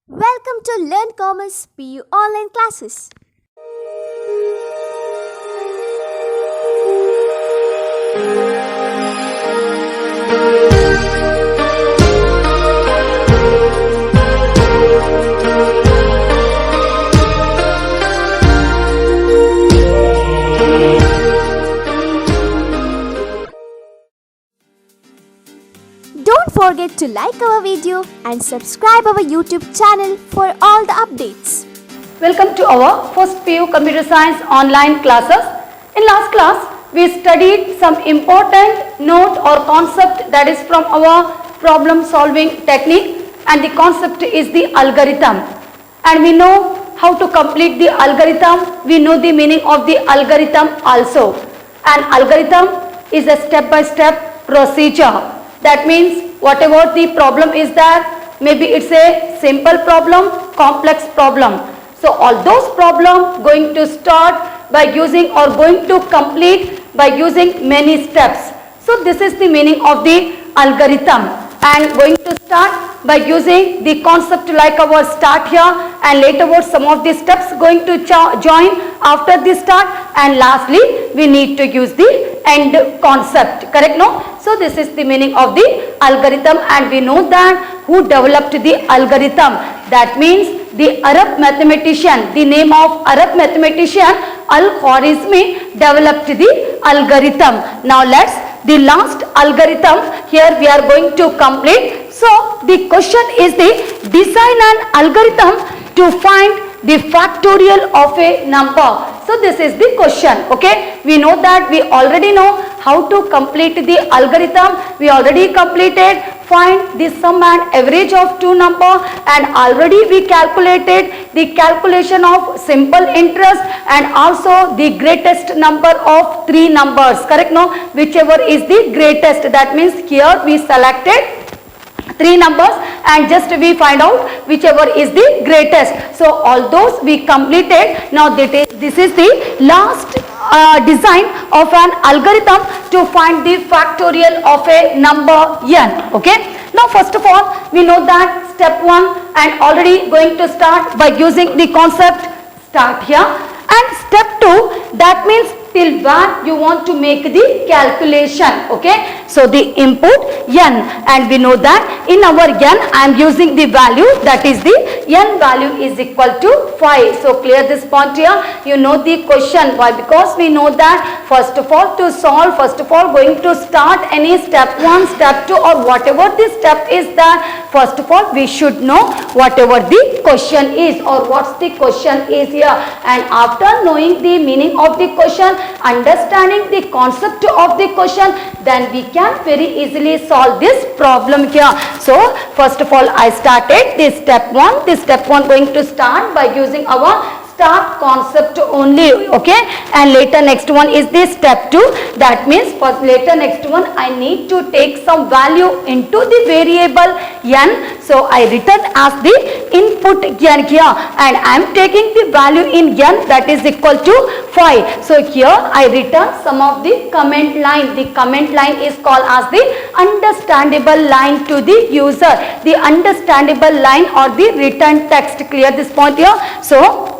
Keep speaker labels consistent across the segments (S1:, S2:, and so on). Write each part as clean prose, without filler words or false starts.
S1: Welcome to Learn Commerce PU online classes. Don't forget to like our video and subscribe our YouTube channel for all the updates.
S2: Welcome to our first PU Computer Science online classes. In last class, we studied some important note or concept that is from our problem solving technique, and the concept is the algorithm. And we know how to complete the algorithm. We know the meaning of the algorithm also. An algorithm is a step-by-step procedure. That means whatever the problem is there, maybe it's a simple problem, complex problem. So all those problems going to start by using or going to complete by using many steps. So this is the meaning of the algorithm, and going to start by using the concept like our start here, and later some of the steps going to join after the start, and lastly we need to use the end concept, correct? No? So this is the meaning of the algorithm, and we know that who developed the algorithm. That means the Arab mathematician, the name of Arab mathematician Al-Khwarizmi developed the algorithm. Now let's the last algorithm here we are going to complete. So the question is the design an algorithm to find the factorial of a number. So this is the question, okay? We know that we already know how to complete the algorithm. We already completed find the sum and average of two number, and already we calculated the calculation of simple interest and also the greatest number of three numbers, correct? No, whichever is the greatest, that means here we selected three numbers and just we find out whichever is the greatest. So all those we completed. Now this is the last design of an algorithm to find the factorial of a number n, okay? Now first of all we know that step 1, and already going to start by using the concept start here, and step 2, that means till where you want to make the calculation, okay? So the input n, and we know that in our n I am using the value, that is the n value is equal to 5. So clear this point here. You know the question. Why? Because we know that first of all to solve, first of all going to start any step 1, step 2 or whatever the step is that, first of all we should know whatever the question is or what's the question is here, and after knowing the meaning of the question, understanding the concept of the question, then we can very easily solve this problem here. So first of all I started this step 1. This step 1 going to start by using our start concept only, okay? And later next one is this step 2. That means for later next one I need to take some value into the variable n. So I return as the input n here, and I am taking the value in n, that is equal to 5. So here I return some of the comment line. The comment line is called as the understandable line to the user. The understandable line or the return text. Clear this point here? So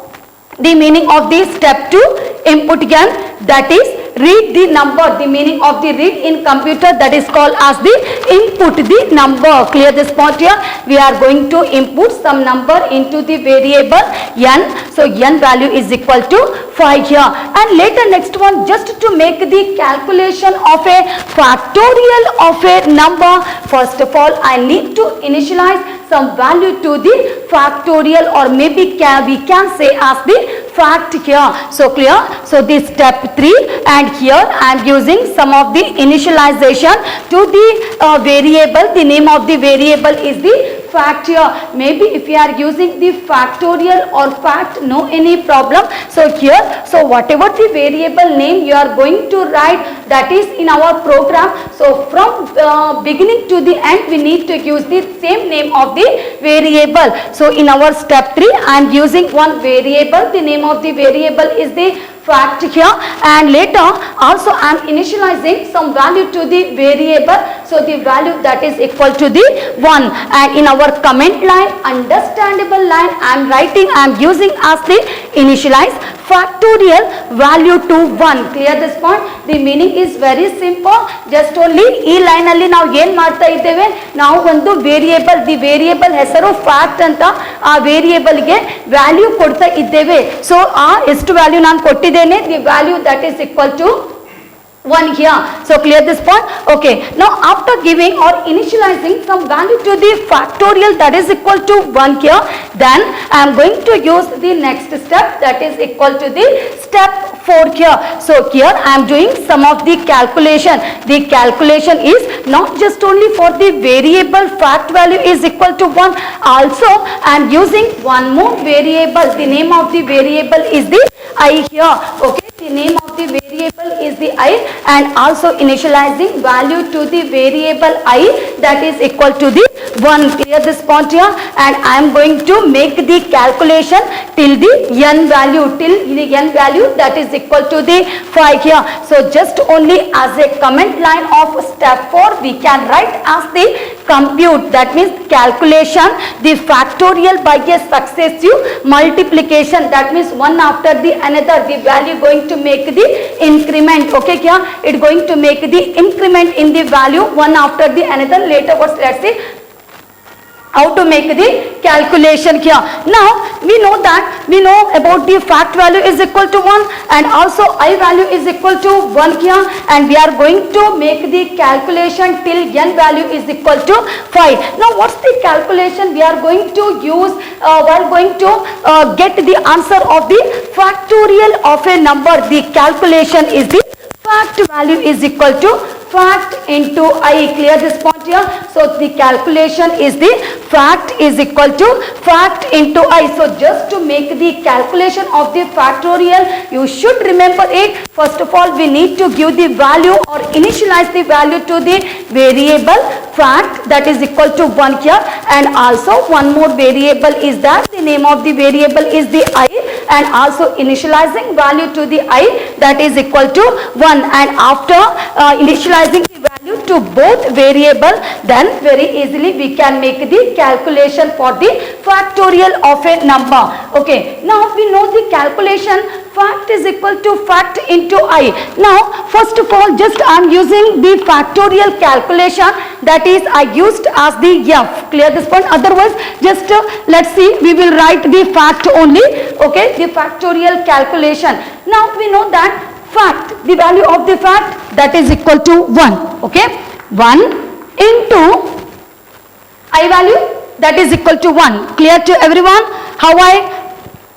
S2: the meaning of the step 2 input n, that is read the number. The meaning of the read in computer, that is called as the input the number. Clear this point here? We are going to input some number into the variable n. So n value is equal to 5 here, and later next one just to make the calculation of a factorial of a number, first of all I need to initialize some value to the factorial, or maybe we can say as the fact here. So clear? So this step 3, and here I am using some of the initialization to the variable. The name of the variable is the fact here. Maybe if you are using the factorial or fact, no any problem. So here, so whatever the variable name you are going to write, that is in our program. So from beginning to the end we need to use the same name of the variable. So in our step 3 I am using one variable. The name of the variable is the fact here, and later also I am initializing some value to the variable So the value that is equal to the 1, and in our comment line, understandable line, I am writing, I am using as the initialize factorial value to 1. Clear this point? The meaning is very simple. Just only ಈ line ಅಲ್ಲಿ ನಾವು ಏನ್ ಮಾಡ್ತಾ ಇದ್ದೇವೆ, ನಾವು ಒಂದು variable, the variable ಹೆಸರು fact ಅಂತ, ಆ ವೇರಿಯೇಬಲ್ ಗೆ ವ್ಯಾಲ್ಯೂ ಕೊಡ್ತಾ ಇದ್ದೇವೆ. ಸೊ ಆ ಎಷ್ಟು ವ್ಯಾಲ್ಯೂ ನಾನು ಕೊಟ್ಟಿದ್ದೇನೆ, the value that is equal to 1 here. So clear this point? Okay. Now after giving or initializing some value to the factorial that is equal to 1 here, then I am going to use the next step that is equal to the step 4 here. So here I am doing some of the calculation. The calculation is not just only for the variable fact value is equal to 1. Also I am using one more variable. The name of the variable is the I here. Okay. The name of the variable is the I, and also initializing value to the variable I that is equal to the 1. Clear this point here, and I am going to make the calculation till the n value, till the n value that is equal to the 5 here. So just only as a comment line of step 4 we can write as the compute, that means calculation the factorial by a successive multiplication, that means one after the another, the value going to make the increment. Okay, here it going to make the increment in the value one after the another. Later was, let's see how to make the calculation here. Now we know that, we know about the fact value is equal to 1, and also I value is equal to 1 here, and we are going to make the calculation till n value is equal to 5. Now what's the calculation we are going to use? We are going to get the answer of the factorial of a number. The calculation is the fact value is equal to fact into I. Clear this point here? So the calculation is the fact is equal to fact into I. So just to make the calculation of the factorial, you should remember it. First of all, we need to give the value or initialize the value to the variable fact that is equal to 1 here, and also one more variable is that, the name of the variable is the I, and also initializing value to the I that is equal to 1, and after initializing the value to both variable, then very easily we can make the calculation for the factorial of a number. Okay, now we know the calculation fact is equal to fact into I. Now first of all, just I am using the factorial calculation, that is I used as the f. Clear this point? Otherwise just let's see, we will write the fact only. Okay, the factorial calculation. Now we know that fact, the value of the fact that is equal to 1. Okay, 1 into I value that is equal to 1. Clear to everyone? How I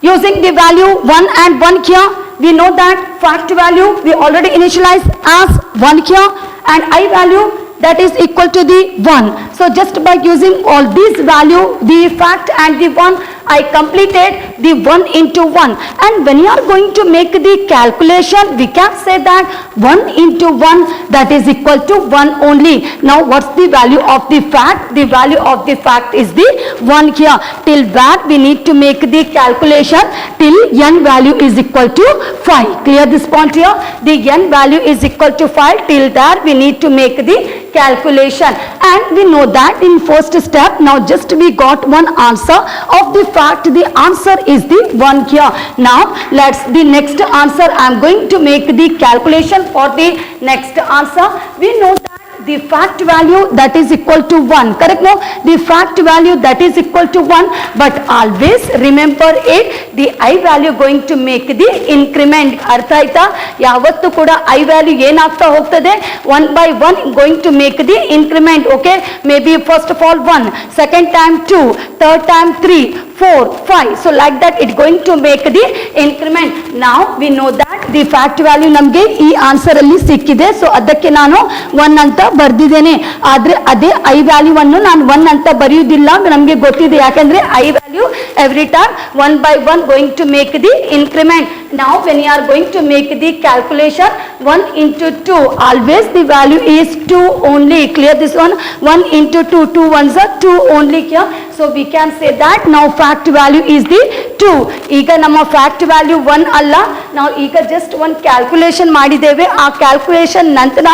S2: using the value 1 and 1 here? We know that fact value we already initialized as 1 here, and I value that is equal to the 1. So just by using all these value, the fact and the 1, I completed the 1 into 1. And when you are going to make the calculation, we can say that 1 into 1 that is equal to 1 only. Now what's the value of the fact? The value of the fact is the 1 here. Till that we need to make the calculation till n value is equal to 5. Clear this point here? The n value is equal to 5. Till that we need to make the calculation, and we know that in first step, now just we got one answer of the fact. The answer is the 1 here. Now let's the next answer, I am going to make the calculation for the next answer. We know that the fact value that is equal to 1, correct? No, the fact value that is equal to 1, but always remember it, the I value going to make the increment. ಅರ್ಥ ಆಯ್ತಾ? ಯಾವತ್ತು ಕೂಡ I value ಏನಾಗ್ತಾ ಹೋಗ್ತದೆ, 1 by 1 going to make the increment. Okay, maybe first of all 1, second time 2, third time 3, 4, 5. So like that it going to make the increment. Now we know that the fact value ನಮಗೆ ಈ answer ಅಲ್ಲಿ ಸಿಕ್ಕಿದೆ. So ಅದಕ್ಕೆ ನಾನು 1 ಅಂತ ಬರ್ದಿದ್ದೇನೆ. ಆದ್ರೆ ಅದೇ I value ಅನ್ನು ನಾನು 1 ಅಂತ ಬರೆಯುವುದಿಲ್ಲ, ನಮಗೆ ಗೊತ್ತಿದೆ. ಯಾಕಂದ್ರೆ I value every time 1 by 1 going to make the increment. Now when you are going to make the calculation, 1 into 2, always the value is 2 only. Clear this one? 1 into 2, 2 ones are 2 only here. So we can say that now fact value is the 2. ಈಗ ನಮ್ಮ fact value 1 ಅಲ್ಲ, ನಾವು ಈಗ just ಒಂದು calculation ಮಾಡಿದ್ದೇವೆ. ಆ calculation ನಂತರ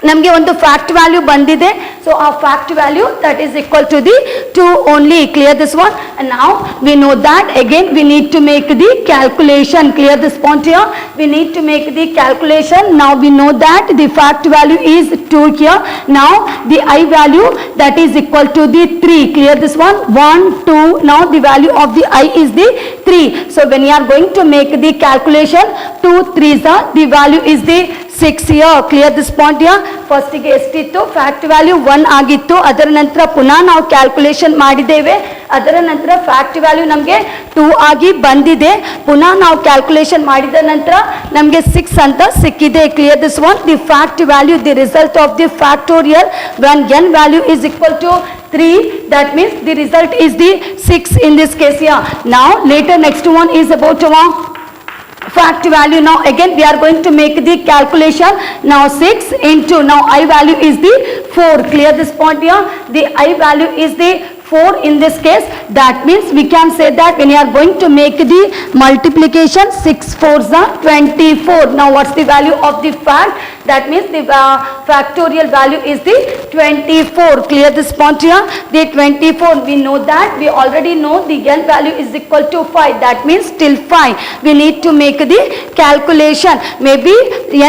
S2: ನಮಗೆ ಒಂದು ಫ್ಯಾಕ್ಟ್ ವ್ಯಾಲ್ಯೂ ಬಂದಿದೆ. ಸೊ ಆ fact value that is equal to the 2 only. Clear this one. And now we know that again we need to make the calculation. Clear this point here. We need to make the calculation. Now we know that the fact value is 2 here. Now the I value that is equal to the 3. Clear this one. 1 2. Now the value of the I is the 3. So when you are going to make the calculation, 2 3s are the value is the 6 here. Clear this point here. First ಗೆ ಎಷ್ಟಿತ್ತು fact value 1 ಆಗಿತ್ತು. ಅದರ ನಂತರ ಪುನಃ ನಾವು calculation ಮಾಡಿದ್ದೇವೆ. ಅದರ ನಂತರ ಫ್ಯಾಕ್ಟ್ ವ್ಯಾಲ್ಯೂ ನಮಗೆ 2 ಆಗಿ ಬಂದಿದೆ. ಪುನಃ ನಾವು ಕ್ಯಾಲ್ಕುಲೇಷನ್ ಮಾಡಿದ ನಂತರ ನಮಗೆ 6 ಅಂತ ಸಿಕ್ಕಿದೆ. Clear this one. The fact value the result of the factorial when n value is equal to 3, that means the result is the 6 in this case here. Now later next one is about fact value. Now again we are going to make the calculation. Now 6 into, now I value is the 4. Clear this point here. The I value is the 4 in this case. That means we can say that when you are going to make the multiplication, 6 4s are 24. Now what's the value of the fact? That means the factorial value is the 24. Clear this point here. The 24, we know that, we already know the n value is equal to 5. That means till 5 we need to make the calculation. Maybe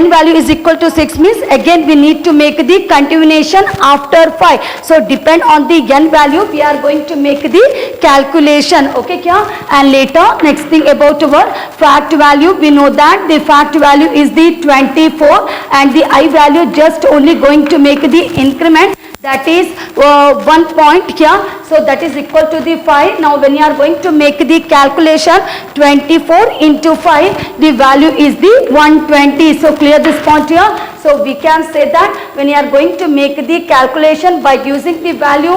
S2: n value is equal to 6 means again we need to make the continuation after 5. So depend on the n value we are going to make the calculation. Okay kya? And later next thing about our fact value, we know that the fact value is the 24 and the I value just only going to make the increment, that is 1 point here. So that is equal to the 5. Now when you are going to make the calculation, 24 into 5, the value is the 120. So clear this point here. So we can say that when you are going to make the calculation by using the value,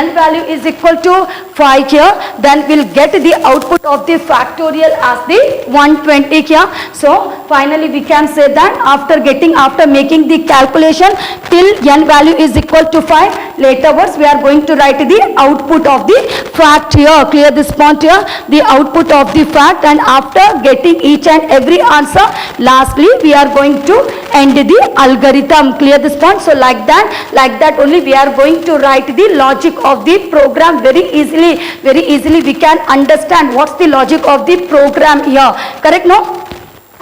S2: n value is equal to 5 here, then we'll get the output of the factorial as the 120 here. So finally we can say that after making the calculation till n value is equal to 5, laterwards we are going to write the output of the fact here. Clear this point here. The output of the fact, and after getting each and every answer, lastly we are going to end the algorithm. Clear this point. So like that only we are going to write the logic of the program very easily we can understand what's the logic of the program here. Correct, no?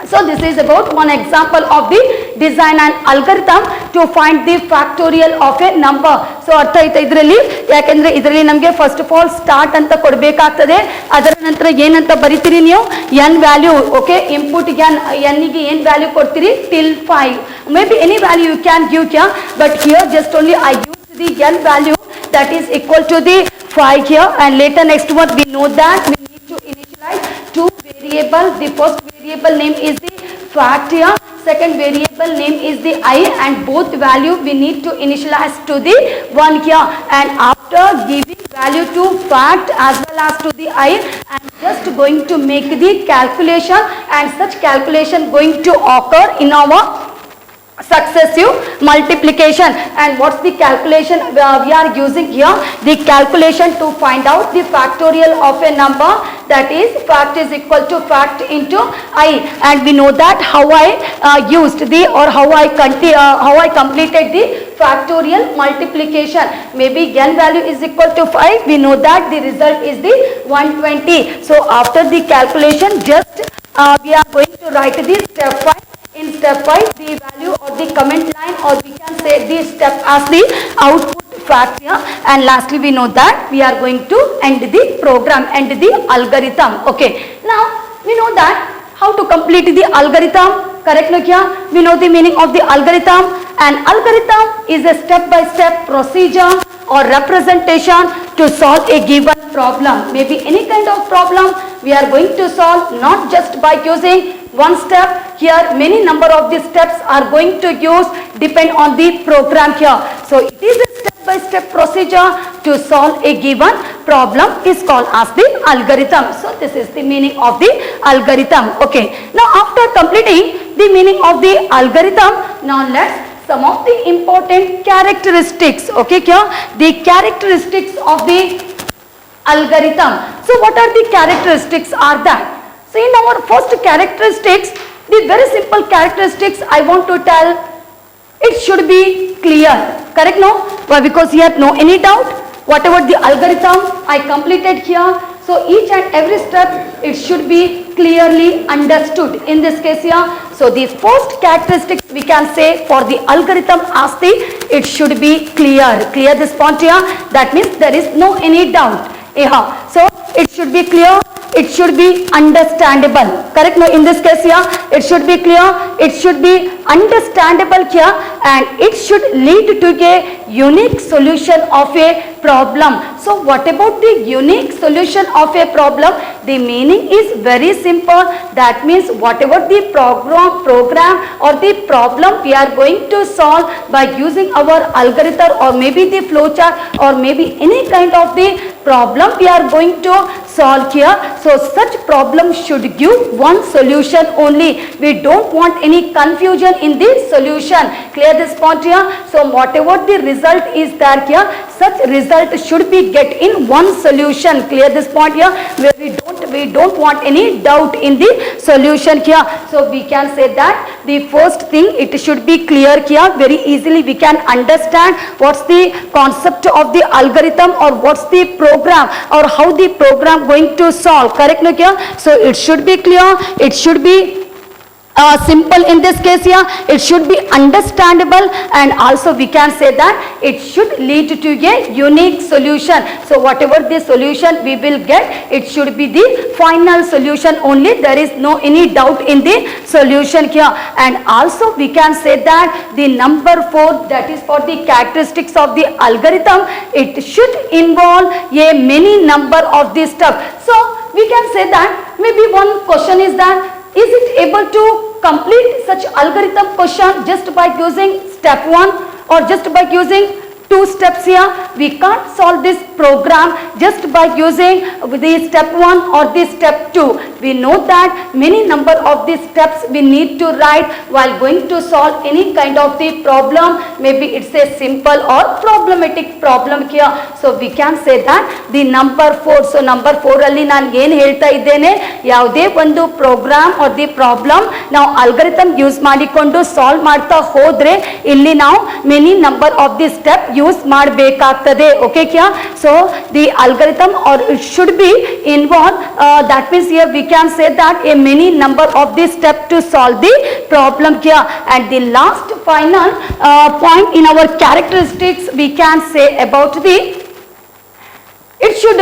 S2: So this is about one example of the design and algorithm to find the factorial of a number. So ಅರ್ಥ ಆಯ್ತಾ ಇದರಲ್ಲಿ? ಯಾಕೆಂದ್ರೆ ಇದರಲ್ಲಿ ನಮಗೆ first of all start ಅಂತ ಕೊಡಬೇಕಾಗ್ತದೆ. ಅದರ ನಂತರ ಏನಂತ ಬರಿತೀರಿ ನೀವು? n value. Okay, input n ಗೆ ಏನು ವ್ಯಾಲ್ಯೂ ಕೊಡ್ತೀರಿ? till 5. Maybe any value you can give here, but here just only I use the n value that is equal to the 5 here. And later next one we know that we need to initialize two variables. The first variable name is the fact here, second variable name is the I, and both value we need to initialize to the 1 here. And after giving value to fact as well as to the I, I am just going to make the calculation, and such calculation going to occur in our successive multiplication. And what's the calculation we are using here? The calculation to find out the factorial of a number, that is fact is equal to fact into I. And we know that how I used the, or how I completed the factorial multiplication. Maybe n value is equal to 5. We know that the result is the 120. So after the calculation, just we are going to write the step 5. In step 5, the value or the comment line, or we can say the step as the output fact here. And lastly we know that we are going to end the program, end the algorithm. Okay, now we know that how to complete the algorithm. Correct, look here. We know the meaning of the algorithm. An algorithm is a step-by-step procedure or representation to solve a given problem. Maybe any kind of problem we are going to solve, not just by using one step. Here many number of the steps are going to use, depend on the program here. So it is a step-by-step procedure to solve a given problem, is called as the algorithm. So this is the meaning of the algorithm. Okay, now after completing the meaning of the algorithm, now let's some of the important characteristics. Okay, here the characteristics of the algorithm. So what are the characteristics are that? So in our first characteristics, the very simple characteristics I want to tell, it should be clear. Correct? No? Why? Because here no any doubt. Whatever the algorithm I completed here, so each and every step it should be clearly understood in this case here. So the first characteristics we can say for the algorithm as the it should be clear. Clear this point here. That means there is no any doubt. Yeah. So it should be clear. It should be understandable. Correct? No, in this case here, it should be clear, it should be understandable here, and it should lead to a unique solution of a problem. So what about the unique solution of a problem? The meaning is very simple. That means whatever the program or the problem we are going to solve by using our algorithm or maybe the flowchart or maybe any kind of the problem we are going to solve here. So such problem should give one solution only. We don't want any confusion in the solution. Clear this point here. So whatever the result is there here, such result should be get in one solution. Clear this point here, where we don't want any doubt in the solution here. So we can say that the first thing, it should be clear here. Very easily we can understand what's the concept of the algorithm or what's the program or how the program going to solve. Correct? No, here? So it should be clear, it should be simple in this case here, it should be understandable, and also we can say that it should lead to a unique solution. So whatever the solution we will get, it should be the final solution only. There is no any doubt in the solution here. And also we can say that the number 4, that is for the characteristics of the algorithm, it should involve a many number of the steps. So we can say that maybe one question is that, is it able to complete such algorithm question just by using step 1 or just by using 2 steps here? We can't solve this program just by using the step 1 or the step 2. We know that many number of the steps we need to write while going to solve any kind of the problem. Maybe it's a simple or problematic problem here. So we can say that the number 4. So number 4 ಅಲ್ಲಿ ನಾನು ಏನು ಹೇಳ್ತಾ ಇದ್ದೇನೆ, ಯಾವುದೇ ಒಂದು program or the problem ನಾವು algorithm use ಮಾಡಿಕೊಂಡು solve ಮಾಡ್ತಾ ಹೋದ್ರೆ ಇಲ್ಲಿ ನಾವು many number of the step use ಮಾಡಬೇಕಾಗ್ತದೆ. ಓಕೆ ಕ್ಯಾ? So the algorithm or it should be involved, that means here we can say that a many number of the step to solve the problem here. And the last final point in our characteristics we can say about the, it should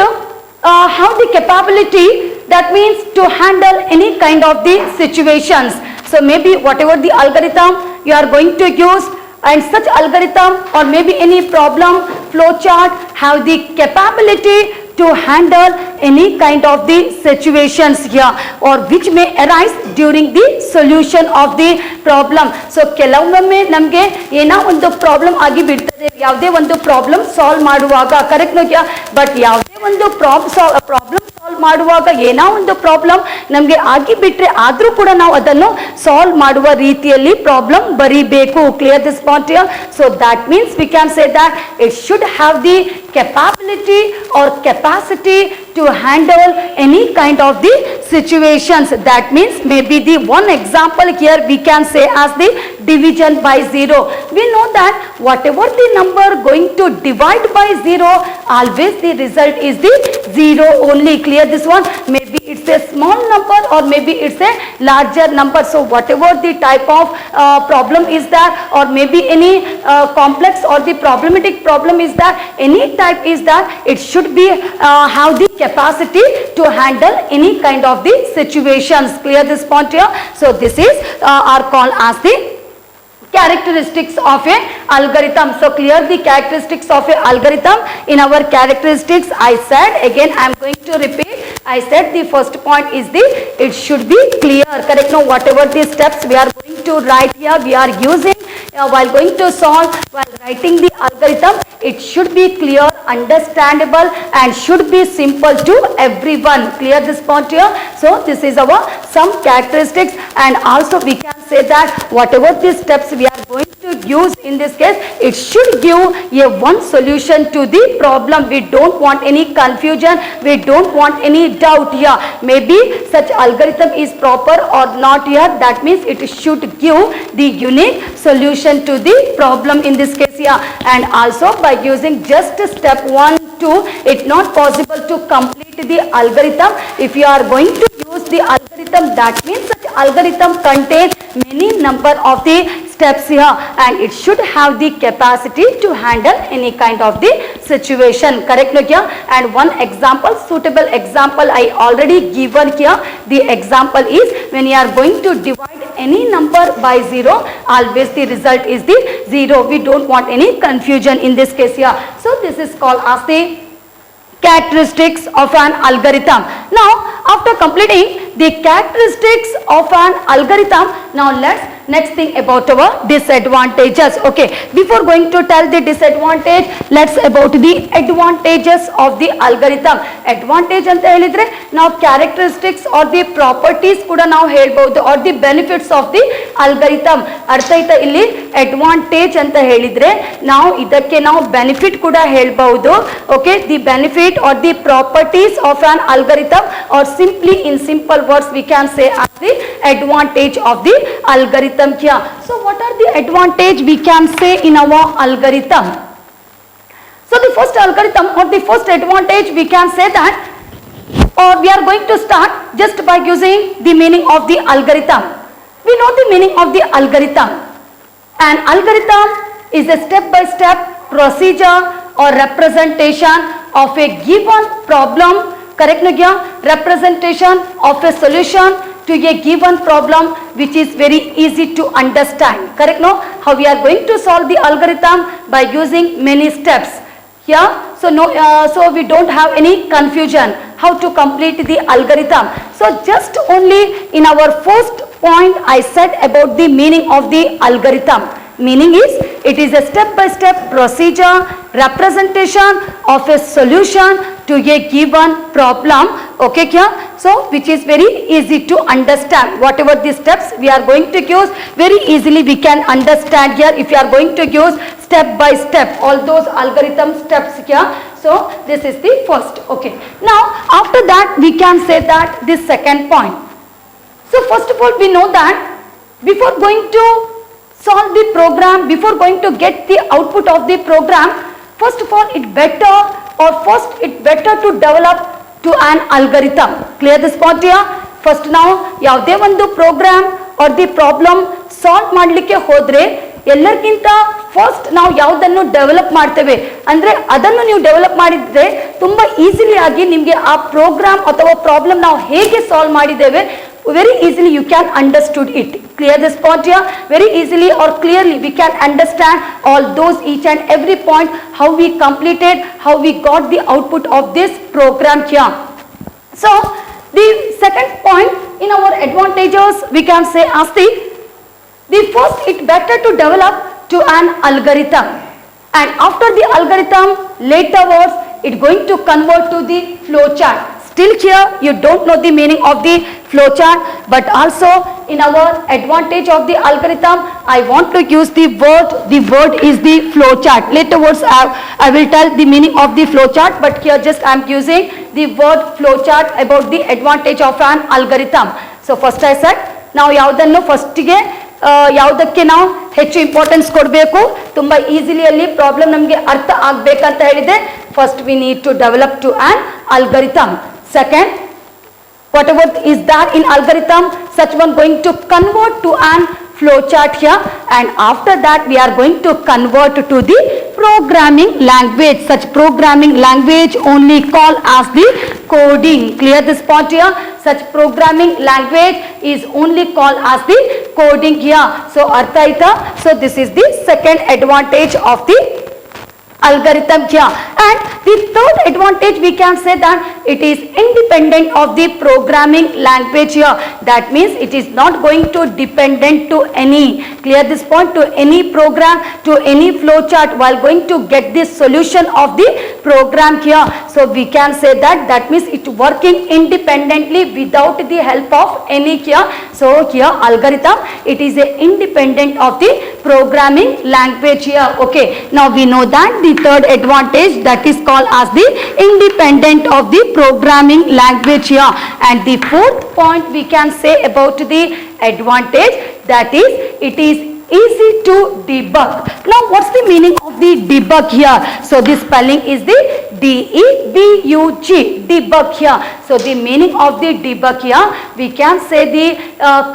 S2: have the capability, that means to handle any kind of the situations. So maybe whatever the algorithm you are going to use, and such algorithm or maybe any problem flow chart have the capability to handle any kind of the situations here or which may arise during the solution of the problem. So ಕೆಲವೊಮ್ಮೆ ನಮಗೆ ಏನೋ ಒಂದು problem ಆಗಿ ಬಿಡ್ತದೆ, ಯಾವುದೇ ಒಂದು problem solve ಮಾಡುವಾಗ. Correct ನೋಡ್ಯಾ? But ಯಾವುದೇ ಒಂದು ಪ್ರಾಬ್ಲಮ್ ಸಾಲ್ವ್ ಮಾಡುವಾಗ ಏನೋ ಒಂದು ಪ್ರಾಬ್ಲಮ್ ನಮಗೆ ಆಗಿ ಬಿಟ್ರೆ ಆದ್ರೂ ಕೂಡ ನಾವು ಅದನ್ನು ಸಾಲ್ವ್ ಮಾಡುವ ರೀತಿಯಲ್ಲಿ ಪ್ರಾಬ್ಲಮ್ ಬರೀಬೇಕು. Clear this point here? So that means we can say that it should have the capability or capacity to handle any kind of the situations. That means maybe the one example here we can say as the division by 0. We know that whatever the number going to divide by 0, always the result is the 0 only. Clear this one? Maybe it's a small number or maybe it's a larger number. So whatever the type of problem is that, or maybe any complex or the problematic problem is that, any type is that, it should be have the capacity to handle any kind of the situations. Clear this point here? So this is are called as the characteristics of a algorithm. So clear the characteristics of a algorithm. In our characteristics I said, again I am going to repeat, I said the first point is the, it should be clear. Correct? Now whatever the steps we are going to write here, we are using while going to solve, while writing the algorithm, it should be clear, understandable and should be simple to everyone. Clear this point here? So this is our some characteristics, and also we can say that whatever the steps we are going to to use in this case, it should give a one solution to the problem. We don't want any confusion, we don't want any doubt here. Maybe such algorithm is proper or not here, that means it should give the unique solution to the problem in this case here. And also by using just step 1, 2, it's not possible to complete the algorithm. If you are going to use the algorithm, that means such algorithm contains many number of the steps here, and it should have the capacity to handle any kind of the situation. Correct no here? And one example, suitable example I already given here. The example is when you are going to divide any number by 0, always the result is the 0. We don't want any confusion in this case here. So this is called as the characteristics of an algorithm. Now after completing the characteristics of an algorithm, now let's next thing about our disadvantages. Okay, before going to tell the disadvantage, let's about the advantages of the algorithm. Advantage anta helidre now characteristics or the properties kuda ನಾವು ಹೇಳಬಹುದು, or the benefits of the algorithm. ಅರ್ಥ ಆಯ್ತಾ? ಇಲ್ಲಿ advantage ಅಂತ ಹೇಳಿದ್ರೆ ನಾವು ಇದಕ್ಕೆ ನಾವು benefit ಕೂಡ ಹೇಳಬಹುದು. Okay, the benefit or the properties of an algorithm, or simply in simple words we can say as the advantage of the algorithm here. So what are the advantage we can say in our algorithm? So the first algorithm or the first advantage we can say that, or we are going to start just by using the meaning of the algorithm. We know the meaning of the algorithm. An algorithm is a step-by-step procedure or representation of a given problem. Correct no here? Representation of a solution to a given problem which is very easy to understand. Correct no? How we are going to solve the algorithm? By using many steps. Here, so no, so we don't have any confusion how to complete the algorithm. So just only in our first point I said about the meaning of the algorithm. Meaning is, it is a step-by-step procedure, representation of a solution to a given problem. Okay here? So which is very easy to understand. Whatever the steps we are going to use, very easily we can understand here if you are going to use step by step all those algorithm steps here. So this is the first. Okay, now after that we can say that this second point. So first of all we know that before going to solve the program, before going to get the output of the program, first of all it better to develop to an algorithm. Clear this point here? First now ಯಾವುದೇ ಒಂದು program or the problem solve ಮಾಡಲಿಕ್ಕೆ ಹೋದ್ರೆ ಎಲ್ಲರಿಗಿಂತ first ನಾವು ಯಾವುದನ್ನು develop ಮಾಡ್ತೇವೆ ಅಂದ್ರೆ ಅದನ್ನು ನೀವು ಡೆವಲಪ್ ಮಾಡಿದ್ರೆ ತುಂಬಾ ಈಸಿಲಿ ಆಗಿ ನಿಮಗೆ ಆ ಪ್ರೋಗ್ರಾಮ್ ಅಥವಾ ಪ್ರಾಬ್ಲಮ್ ನಾವು ಹೇಗೆ ಸಾಲ್ವ್ ಮಾಡಿದ್ದೇವೆ very easily you can understood it. Clear this point here? Very easily or clearly we can understand all those each and every point, how we completed, how we got the output of this program here. So the second point in our advantages we can say as the first, it better to develop to an algorithm, and after the algorithm laterwards it going to convert to the flow chart. Still here you don't know the meaning of the flow chart, but also in our advantage of the algorithm I want to use the word is the flow chart. Laterwards I will tell the meaning of the flow chart, but here just I am using the word flow chart about the advantage of an algorithm. So first I said, ನಾವು ಯಾವುದನ್ನು ಫಸ್ಟಿಗೆ ಯಾವುದಕ್ಕೆ ನಾವು ಹೆಚ್ಚು importance ಕೊಡಬೇಕು, ತುಂಬ easily ಅಲ್ಲಿ problem ನಮಗೆ ಅರ್ಥ ಆಗಬೇಕಂತ ಹೇಳಿದೆ. First we need to develop to an algorithm. Second, whatever is that in algorithm, such one going to convert to an flow chart here, and after that we are going to convert to the programming language. Such programming language only called as the coding. Clear this point here? Such programming language is only called as the coding here. So artha aita? So this is the second advantage of the algorithm here. And the third advantage we can say that it is independent of the programming language here. That means it is not going to dependent to any, clear this point, to any program, to any flow chart while going to get the solution of the program here. So we can say that that means it working independently without the help of any here. So here algorithm, it is a independent of the programming language here. Okay, now we know that the third advantage, that is called as the independent of the programming language here. And the fourth point we can say about the advantage, that is it is easy to debug. Now what's the meaning of the debug here? So the spelling is the D-E-B-U-G, debug here. So the meaning of the debug here, we can say the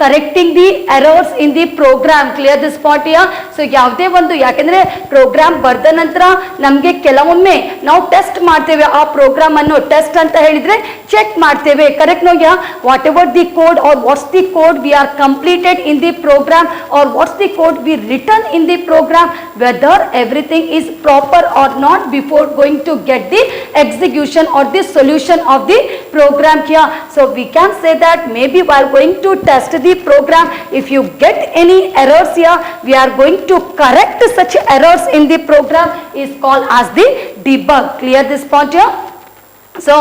S2: correcting the errors in the program. Clear this point here. So ಯಾವುದೇ ಒಂದು, ಯಾಕೆಂದ್ರೆ program ಬರ್ದ ನಂತರ ನಮಗೆ ಕೆಲವೊಮ್ಮೆ ನಾವು test ಮಾಡ್ತೇವೆ, ಆ ಪ್ರೋಗ್ರಾಮ್ ಅನ್ನು ಟೆಸ್ಟ್ ಅಂತ ಹೇಳಿದ್ರೆ ಚೆಕ್ ಮಾಡ್ತೇವೆ, correct no? Yeah whatever the code or what's the code we are completed in the program or what's the code we written in the program, whether everything is proper or not before going to get the execution or the solution of the program here. So we can say that maybe while going to test the program, if you get any errors here, we are going to correct such errors in the program, is called as the debug. Clear this point here? So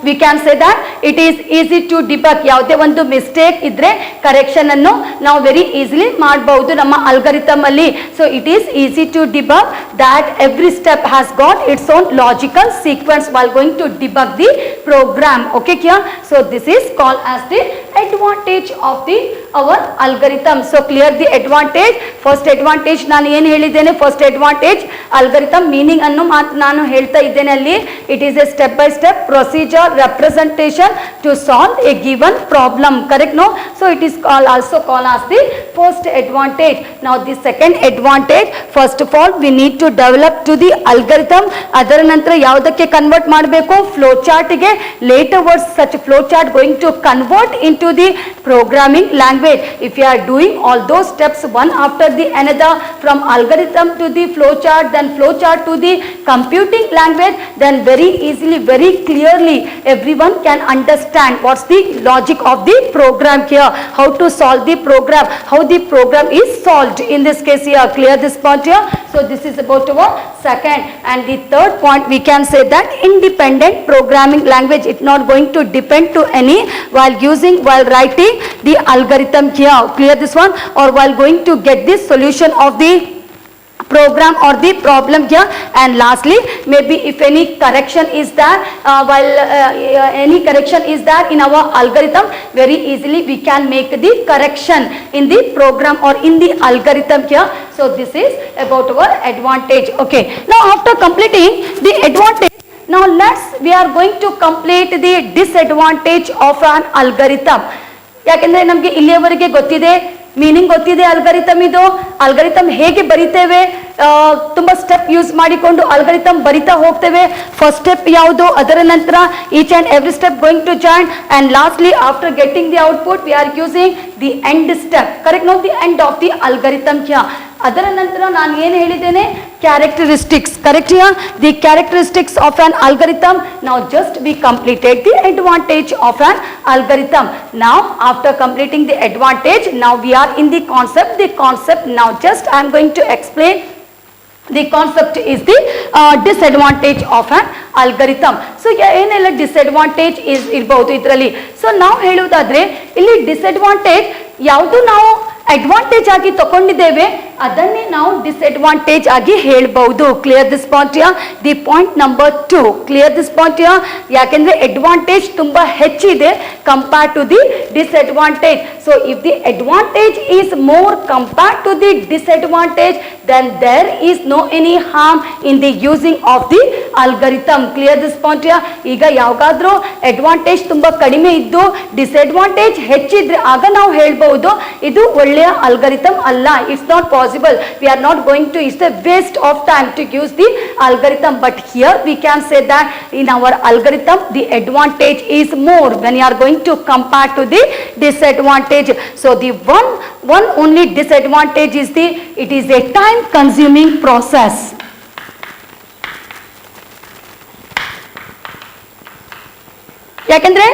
S2: we can say that it is easy to debug. ಯಾವುದೇ ಒಂದು mistake ಇದ್ರೆ correction ಅನ್ನು ನಾವು very easily ಮಾಡಬಹುದು ನಮ್ಮ algorithm ಅಲ್ಲಿ. So it is easy to debug that every step has got its own logical sequence while going to debug the program. Okay here? So this is called as the advantage of the our algorithm. So clear the advantage. First advantage ನಾನು ಏನು ಹೇಳಿದ್ದೇನೆ, first advantage algorithm meaning ಅನ್ನು ನಾನು ಹೇಳ್ತಾ ಇದ್ದೇನೆ ಅಲ್ಲಿ. It is a step by step procedure representation to solve a given problem, correct no? So it is also called as the first advantage. Now the second advantage, first of all we need to develop to the algorithm, ಅದರ ನಂತರ ಯಾವುದಕ್ಕೆ convert ಮಾಡಬೇಕು, flow chart ಗೆ. later words such flow chart going to convert into the programming language. If you are doing all those steps one after the another, from algorithm to the flow chart, then flow chart to the computing language, then very easily, very clearly everyone can understand what's the logic of the program here, how to solve the program, how the program is solved in this case here. Clear this point here? So this is about our second. And the third point we can say that independent programming language, it's not going to depend to any while writing the algorithm here. Clear this one? Or while going to get the solution of the program or the problem here. And lastly, maybe if any correction is there, any correction is there in our algorithm, very easily we can make the correction in the program or in the algorithm here. So this is about our advantage. Okay, now after completing the advantage, now we are going to complete the disadvantage of an algorithm. ಯಾಕೆಂದ್ರೆ ನಮಗೆ ಇಲ್ಲಿಯವರೆಗೆ ಗೊತ್ತಿದೆ, meaning ಗೊತ್ತಿದೆ algorithm, ಇದು algorithm ಹೇಗೆ ಬರಿತೇವೆ, ತುಂಬಾ step use ಮಾಡಿಕೊಂಡು algorithm ಬರಿತಾ ಹೋಗ್ತೇವೆ. ಫಸ್ಟ್ ಸ್ಟೆಪ್ ಯಾವುದು, ಅದರ ನಂತರ each and every step going to join, and lastly after getting the output we are using the end step, correct no? The end of the algorithm here. ಅದರ ನಂತರ ನಾನು ಏನು ಹೇಳಿದ್ದೇನೆ, characteristics, correct here? The characteristics of an algorithm. now just we completed the advantage of an algorithm. Now after completing the advantage, now we are in the concept. Now just I am going to explain the concept is the disadvantage of an algorithm. So ಏನೆಲ್ಲ disadvantage ಇರಬಹುದು ಇದರಲ್ಲಿ. So ನಾವು ಹೇಳುವುದಾದ್ರೆ ಇಲ್ಲಿ disadvantage ಯಾವುದು ನಾವು advantage ಆಗಿ ತಗೊಂಡಿದ್ದೇವೆ ಅದನ್ನೇ ನಾವು ಡಿಸ್ಅಡ್ವಾಂಟೇಜ್ ಆಗಿ ಹೇಳಬಹುದು. Clear this point here? The point number 2, clear this point here? ಯಾಕೆಂದ್ರೆ ಅಡ್ವಾಂಟೇಜ್ ತುಂಬಾ ಹೆಚ್ಚಿದೆ compare to the disadvantage. So if the advantage is more compare to the disadvantage, then there is no any harm in the using of the algorithm. Clear this point here? ಈಗ ಯಾವಾಗಾದ್ರೂ advantage ತುಂಬಾ ಕಡಿಮೆ ಇದ್ದು disadvantage ಹೆಚ್ಚಿದ್ರೆ ಆಗ ನಾವು ಹೇಳ್ಬಹುದು ಇದು ಒಳ್ಳೆಯ ಅಲ್ಗಾರಿಥಮ್ ಅಲ್ಲ. It's not possible. We are not going to, it's a waste of time to use the algorithm. But here we can say that in our algorithm the advantage is more when you are going to compare to the disadvantage. So the one only disadvantage is it is a time consuming process. ಯಾಕೆಂದ್ರೆ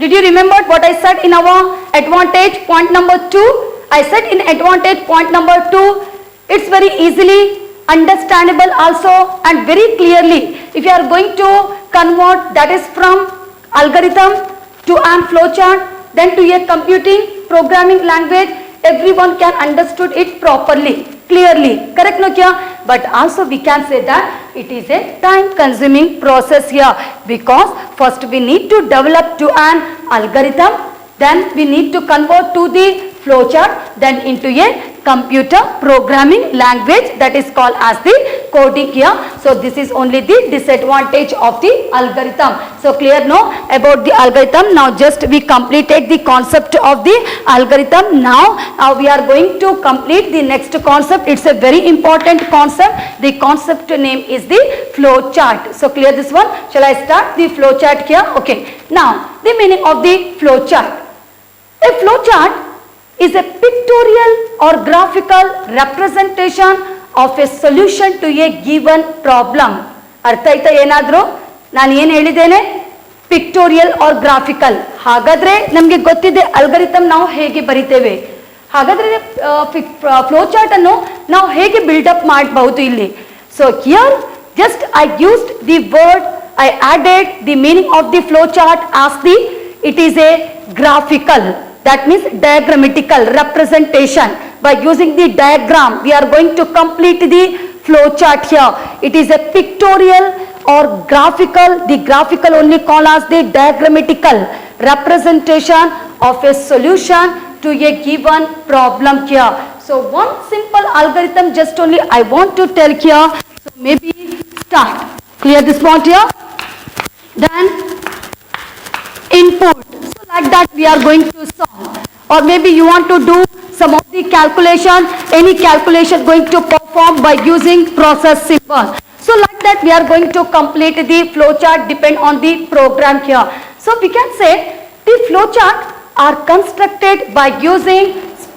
S2: did you remember what I said in our advantage point number 2? I said in advantage point number 2, it's very easily understandable also and very clearly. If you are going to convert, that is from algorithm to an flowchart, then to a computing programming language, everyone can understood it properly, clearly. Correct no kya? But also we can say that it is a time consuming process here, because first we need to develop to an algorithm, then we need to convert to the flowchart, then into a computer programming language, that is called as the coding here. So this is only the disadvantage of the algorithm. So clear no about the algorithm? Now just we completed the concept of the algorithm. Now we are going to complete the next concept. It's a very important concept. The concept name is the flowchart. So clear this one? Shall I start the flowchart here? Okay. Now the meaning of the flowchart. A flowchart is a pictorial or graphical representation of a solution to a given problem. ಅರ್ಥ ಆಯ್ತಾ ಏನಾದರೂ ನಾನು ಏನು ಹೇಳಿದ್ದೇನೆ? Pictorial or graphical. ಹಾಗಾದ್ರೆ ನಮಗೆ ಗೊತ್ತಿದೆ algorithm ನಾವು ಹೇಗೆ ಬರಿತೇವೆ. ಹಾಗಾದ್ರೆ ಫ್ಲೋ ಚಾರ್ಟ್ ಅನ್ನು ನಾವು ಹೇಗೆ ಬಿಲ್ಡಪ್ ಮಾಡಬಹುದು ಇಲ್ಲಿ. So here just I used the word, I added the meaning of the flow chart as the it is A graphical. That means diagrammatical representation. By using the diagram, we are going to complete the flow chart here. It is a pictorial or graphical. The graphical only called as the diagrammatical representation of a solution to a given problem here. So one simple algorithm just only I want to tell here. So maybe start. Clear this point here? Then input. Like that we are going to solve, or maybe you want to do some of the calculation, any calculation going to perform by using process symbol. So like that we are going to complete the flow chart depend on the program here. So we can say the flow chart are constructed by using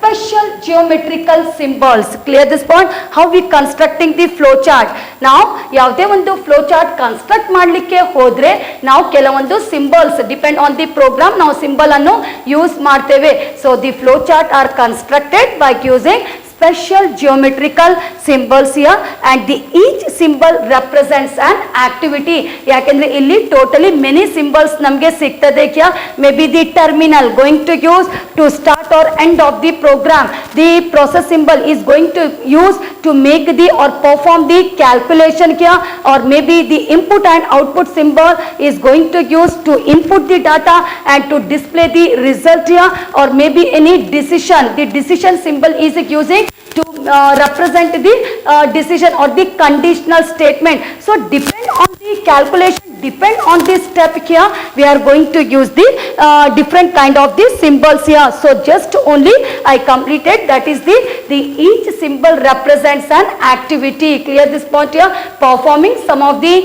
S2: special geometrical symbols. Clear this point? How we constructing the flow chart? Now ಯಾವುದೇ ಒಂದು flow chart construct ಮಾಡಲಿಕ್ಕೆ ಹೋದ್ರೆ ನಾವು ಕೆಲವೊಂದು symbols depend on the program ನಾವು symbol ಅನ್ನು use ಮಾಡ್ತೇವೆ. So the flow chart are constructed by using special geometrical symbols here, and the each symbol represents an activity. ಯಾಕೆಂದ್ರೆ ಇಲ್ಲಿ totally many symbols ನಮಗೆ ಸಿಗ್ತದೆ ಕ್ಯಾ. Maybe the terminal going to use to start or end of the program. The process symbol is going to use to make the or perform the calculation here, or maybe the input and output symbol is going to use to input the data and to display the result here, or maybe any decision. The decision symbol is using to represent the decision or the conditional statement. So depend on the calculation, depend on this step here, we are going to use the different kind of the symbols here. So just only I completed, that is the each symbol represents an activity. Clear this point here? Performing some of the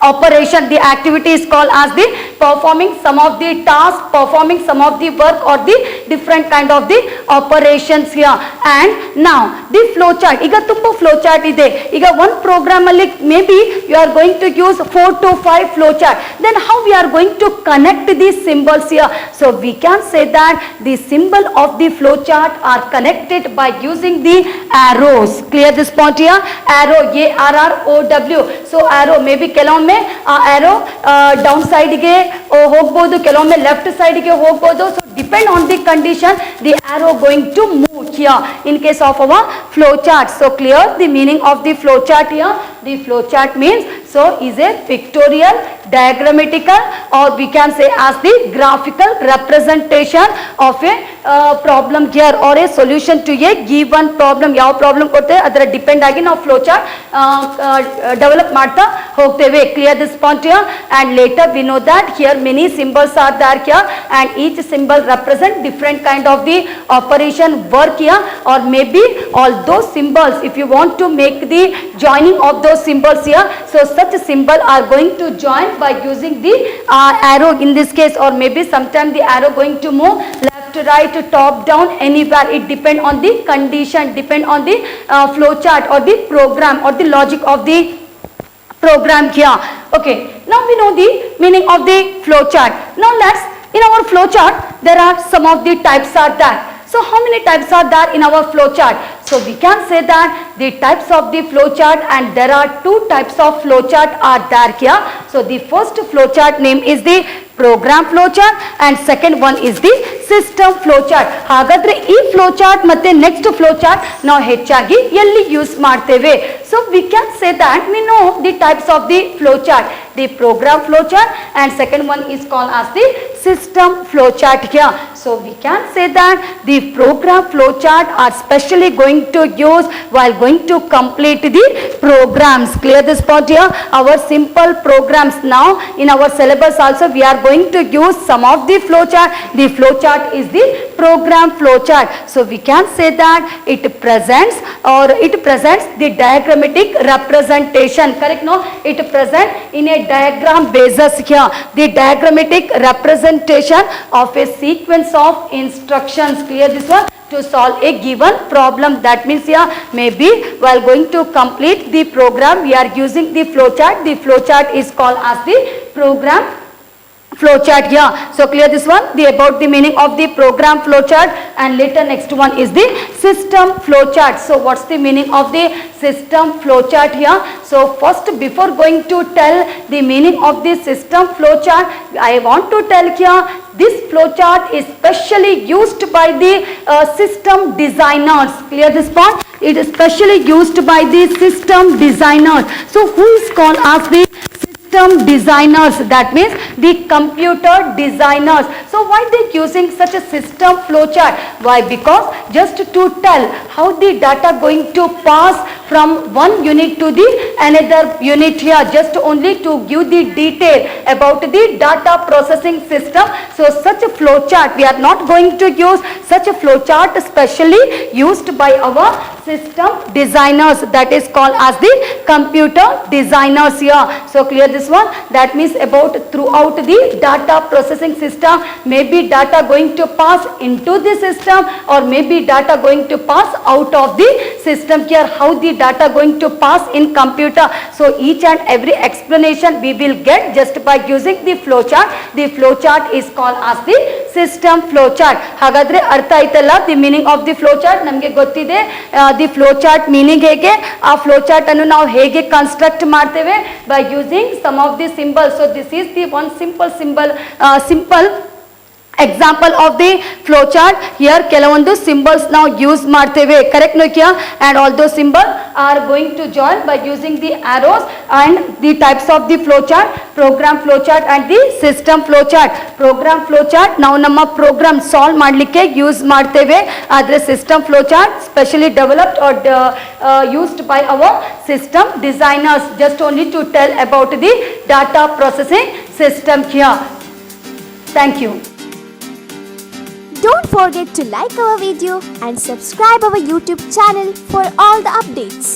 S2: operation, the activity is called as the performing some of the task, performing some of the work or the different kind of the operations here. And now the flow chart, ಈಗ ತುಂಬ flow chart ಇದೆ. ಈಗ one program ಅಲ್ಲಿ maybe you are going to use 4 to 5 flow chart. Then how we are going to connect these symbols here? So we can say that the symbol of the flow chart are connected by using the arrows. Clear this point here? Arrow, ARROW. So arrow maybe ಕೆಲವೊಮ್ಮೆ ಆ arrow down ಸೈಡ್ಗೆ ಹೋಗ್ಬೋದು, ಕೆಲವೊಮ್ಮೆ left ಸೈಡ್ಗೆ ಹೋಗ್ಬೋದು. So depend on the condition the arrow going to move here in case of our flow chart. So clear the meaning of the flow chart here? The flow chart means so is a pictorial, diagrammatical, or we can say as the graphical representation of a problem here or a solution to a given problem. ಯಾವ problem ಕೊಡ್ತೇವೆ ಅದರ depend ಆಗಿ ನಾವು flow chart develop ಮಾಡ್ತಾ ಹೋಗ್ತೇವೆ. Clear this point here? And later we know that here many symbols are there here, and each symbol represent different kind of the operation work here, or maybe all those symbols if you want to make the joining of those symbols here, so such a symbol are going to join by using the arrow in this case, or maybe sometime the arrow going to move left, right, top, down, anywhere. It depend on the condition, depend on the flow chart or the program or the logic of the program here. Okay, now we know the meaning of the flow chart. Now let's, in our flow chart there are some of the types are there. So how many types are there in our flow chart? So we can say that the types of the flow chart, and there are two types of flow chart are there here. So the first flow chart name is the program flow chart and second one is the system flow chart. ಹಾಗಾದ್ರೆ ಈ flow chart ಮತ್ತೆ next flow chart ನಾವು ಹೆಚ್ಚಾಗಿ ಎಲ್ಲಿ use ಮಾಡ್ತೇವೆ? So we can say that we know the types of the flow chart. The program flow chart and second one is called as the system flow chart here. So we can say that the program flow chart are specially going to use while going to complete the programs. Clear this part here? Our simple programs, now in our syllabus also we are going to use some of the flow chart. The flow chart is the program flow chart. So we can say that it presents the diagrammatic representation. Correct? No, it present in a diagram basis here. The diagrammatic representation of a sequence of instructions. Clear this one? To solve a given problem. That means here maybe while going to complete the program we are using the flow chart. The flow chart is called as the program flow chart here. So clear this one, the about the meaning of the program flow chart, and later next one is the system flow chart. So what's the meaning of the system flow chart here? So first, before going to tell the meaning of the system flow chart, I want to tell here this flow chart is specially used by the system designers. Clear this part? It is specially used by the system designers. So who is called as the system designers? That means the computer designers. So why they using such a system flow chart? Why? Because just to tell how the data going to pass from one unit to the another unit here, just only to give the detail about the data processing system. So such a flow chart we are not going to use. Such a flow chart specially used by our system designers, that is called as the computer designers here. So clear this one? That means about throughout the data processing system, maybe data going to pass into the system or maybe data going to pass out of the system here. How the data going to pass in computer? So each and every explanation we will get just by using the flow chart. The flow chart is called as the system flow chart. ಹಾಗಾದ್ರೆ ಅರ್ಥ ಆಯ್ತಲ್ಲ the meaning of the flow chart? ನಮಗೆ ಗೊತ್ತಿದೆ the flow chart meaning ಹೇಗೆ, ಆ flow chart ಅನ್ನು ನಾವು ಹೇಗೆ ಕನ್ಸ್ಟ್ರಕ್ಟ್ ಮಾಡ್ತೇವೆ by using some of the symbols. So this is the one simple example of the flow chart. Here ಕೆಲವೊಂದು symbols ನಾವು ಯೂಸ್ ಮಾಡ್ತೇವೆ. Correct Nokia? And all those symbols are going to join by using the arrows and the types of the flow chart, program flow chart and the system flow chart. Program flow chart ನಾವು ನಮ್ಮ program solve ಮಾಡಲಿಕ್ಕೆ use ಮಾಡ್ತೇವೆ. ಆದರೆ system flow chart specially developed or used by our system designers, just only to tell about the data processing system here. Thank you.
S1: Don't forget to like our video and subscribe our YouTube channel for all the updates.